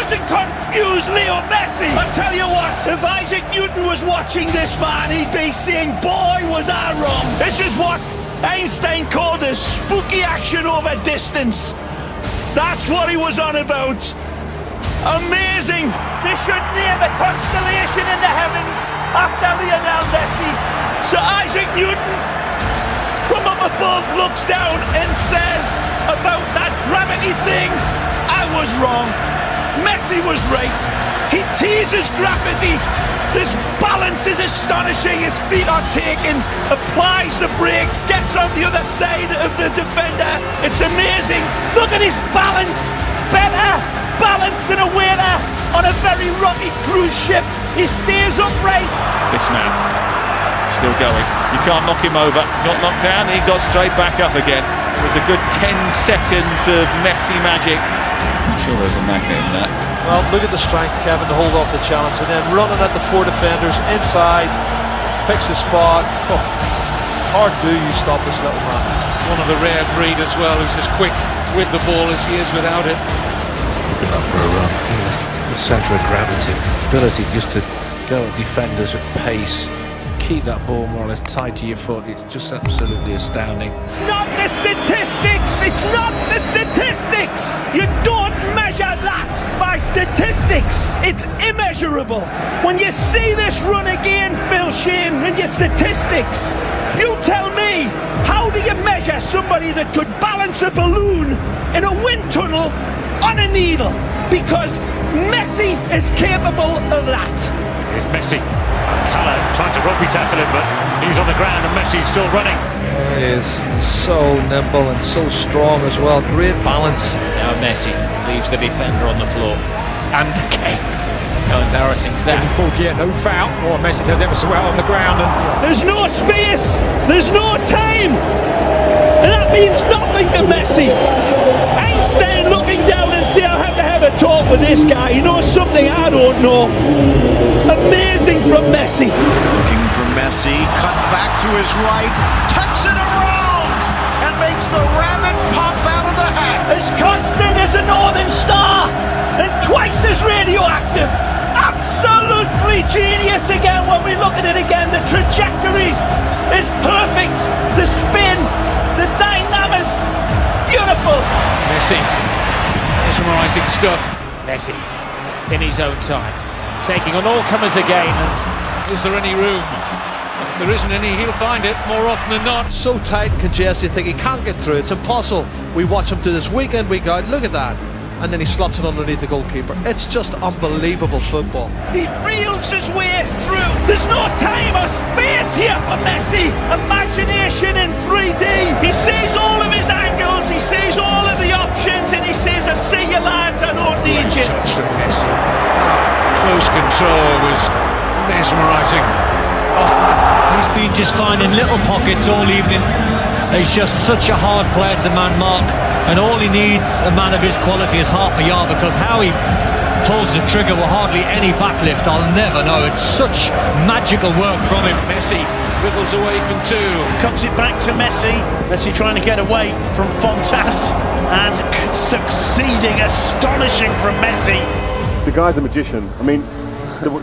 doesn't confuse Leo Messi. I tell you what, if Isaac Newton was watching this man, he'd be saying, boy, was I wrong. This is what Einstein called a spooky action over distance. That's what he was on about. Amazing. They should name a constellation in the heavens after Lionel Messi. So Isaac Newton from up above looks down and says about that gravity thing, I was wrong. Messi was right. He teases gravity. This balance is astonishing. His feet are taken, applies the brakes, gets on the other side of the defender. It's amazing. Look at his balance. Better balance than a waiter on a very rocky cruise ship. He stays upright. This man still going. You can't knock him over. Got knocked down, he got straight back up again. It was a good 10 seconds of Messi magic. I'm sure there's a magnet in that. Well, look at the strength, Kevin, to hold off the challenge, and then running at the four defenders inside, picks the spot. Oh, hard do you stop this little man. One of the rare breed as well, who's as quick with the ball as he is without it. Look at that for a run. The centre of gravity, ability just to go at defenders at pace, keep that ball more or less tied to your foot. It's just absolutely astounding. It's not the statistics. It's not the statistics. You don't measure that by statistics. It's immeasurable. When you see this run again, Phil Shane, in your statistics, you tell me, how do you measure somebody that could balance a balloon in a wind tunnel on a needle? Because Messi is capable of that. It's Messi. Calla trying to rugby tackle him, but he's on the ground and Messi's still running. He is so nimble and so strong as well. Great balance. Now Messi leaves the defender on the floor. And again, how embarrassing is that? No foul. Oh, Messi does ever so well on the ground. And there's no space. There's no time. And that means nothing to Messi. Einstein looking down and say, I have to have a talk with this guy. He knows something I don't know. Amazing from Messi. Looking for Messi, cuts back to his right, tucks it around, and makes the rabbit pop out of the hat. As constant as a northern star, and twice as radioactive. Absolutely genius again when we look at it again. The trajectory is perfect. The spin, the dynamics, beautiful. Messi, mesmerising stuff. Messi, in his own time, taking on all comers again, and is there any room? If there isn't any, he'll find it more often than not. So tight and congested, you think he can't get through. It's impossible. We watch him do this week in, week out. Look at that. And then he slots it underneath the goalkeeper. It's just unbelievable football. He reels his way through. There's no time or space here for Messi. Imagination in 3D. He sees all of his angles, he sees all of the options, and he says, I see you lads, I don't need you. Touch from Messi. Close control was mesmerising. He's been just finding little pockets all evening. He's just such a hard player to man mark, and all he needs, a man of his quality, is half a yard, because how he pulls the trigger with hardly any backlift, I'll never know. It's such magical work from him. Messi wriggles away from two. Comes it back to Messi. Messi trying to get away from Fontas and succeeding. Astonishing from Messi. The guy's a magician. I mean,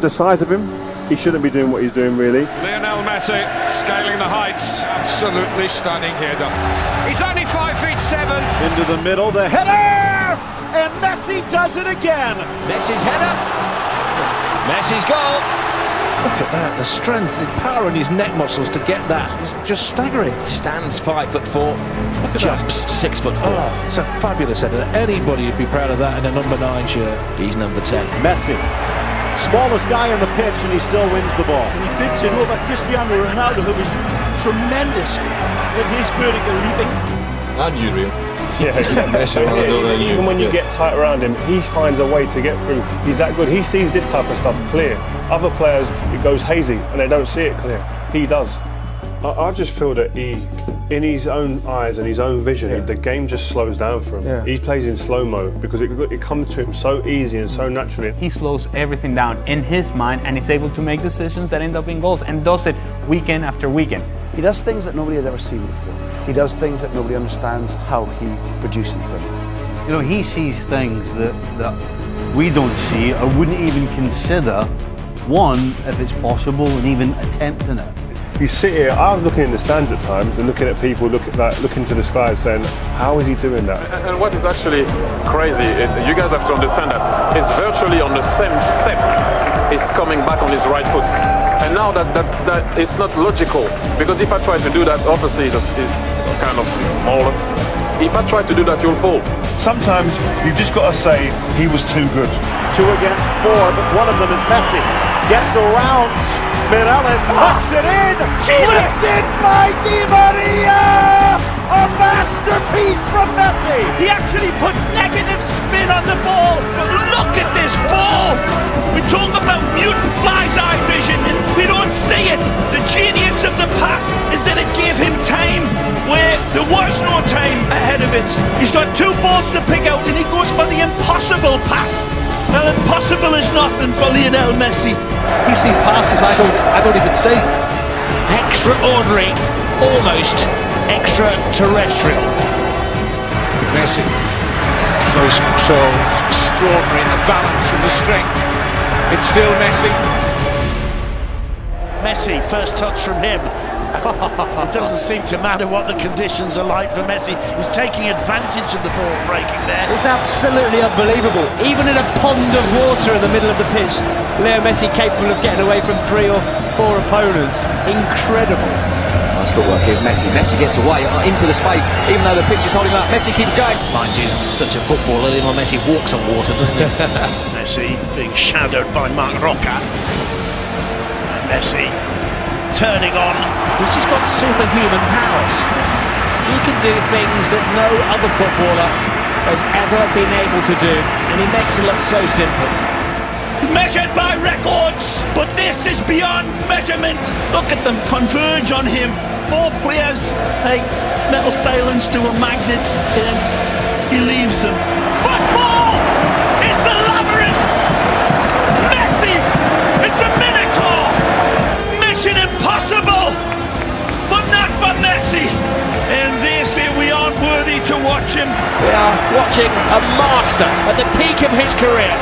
the size of him, he shouldn't be doing what he's doing, really. Lionel Messi scaling the heights. Absolutely stunning header. He's only 5'7". Into the middle, the header! And Messi does it again. Messi's header. Messi's goal. Look at that, the strength, the power in his neck muscles to get that. It's just staggering. Stands 5'4". Look at jumps that. 6'4". Oh, it's a fabulous header. Anybody would be proud of that in a number 9 shirt. He's number 10. Messi. Smallest guy on the pitch, and he still wins the ball. And he bids it over Cristiano Ronaldo, who was tremendous with his vertical leaping. And you, Rio. Yeah, even when you get tight around him, he finds a way to get through. He's that good. He sees this type of stuff clear. Other players, it goes hazy and they don't see it clear. He does. I just feel that in his own eyes and his own vision, the game just slows down for him. Yeah. He plays in slow-mo because it comes to him so easy and so naturally. He slows everything down in his mind and is able to make decisions that end up in goals, and does it weekend after weekend. He does things that nobody has ever seen before. He does things that nobody understands how he produces them. You know, he sees things that we don't see or wouldn't even consider, one, if it's possible, and even attempting it. You sit here, I was looking in the stands at times and looking at people looking to the sky and saying, how is he doing that? And what is actually crazy, you guys have to understand that it's virtually on the same step. He's coming back on his right foot. And now that it's not logical, because if I try to do that, obviously it's kind of smaller. If I try to do that, you'll fall. Sometimes you've just got to say he was too good. 2 against 4, but one of them is Messi. Gets around, Mireles tucks it in, lifted by Di Maria! A masterpiece from Messi! He actually puts negative spin on the ball, but look at this ball! We talk about mutant fly's eye vision and we don't see it. The genius of the pass is that it gave him time where there was no time ahead of it. He's got 2 balls to pick out and he goes for the impossible pass. Well, impossible is nothing for Lionel Messi. You see passes I don't even see. Extraordinary, almost extraterrestrial. Messi, close control, extraordinary in the balance and the strength. It's still Messi. Messi, first touch from him. It doesn't seem to matter what the conditions are like for Messi. He's taking advantage of the ball breaking there. It's absolutely unbelievable. Even in a pond of water in the middle of the pitch, Leo Messi capable of getting away from 3 or 4 opponents. Incredible. Nice footwork. Here's Messi. Messi gets away into the space, even though the pitch is holding him up. Messi keeps going. Mind you, such a footballer, Lionel Messi walks on water, doesn't he? Messi being shadowed by Marc Roca. And Messi turning on. He's just got superhuman powers. He can do things that no other footballer has ever been able to do, and he makes it look so simple. Measured by records, but this is beyond measurement. Look at them converge on him. 4 players like metal filings to a magnet, and he leaves them. Football is the labyrinth. Messi is the Minotaur. Mission impossible, but not for Messi. And they say we aren't worthy to watch him. We are watching a master at the peak of his career.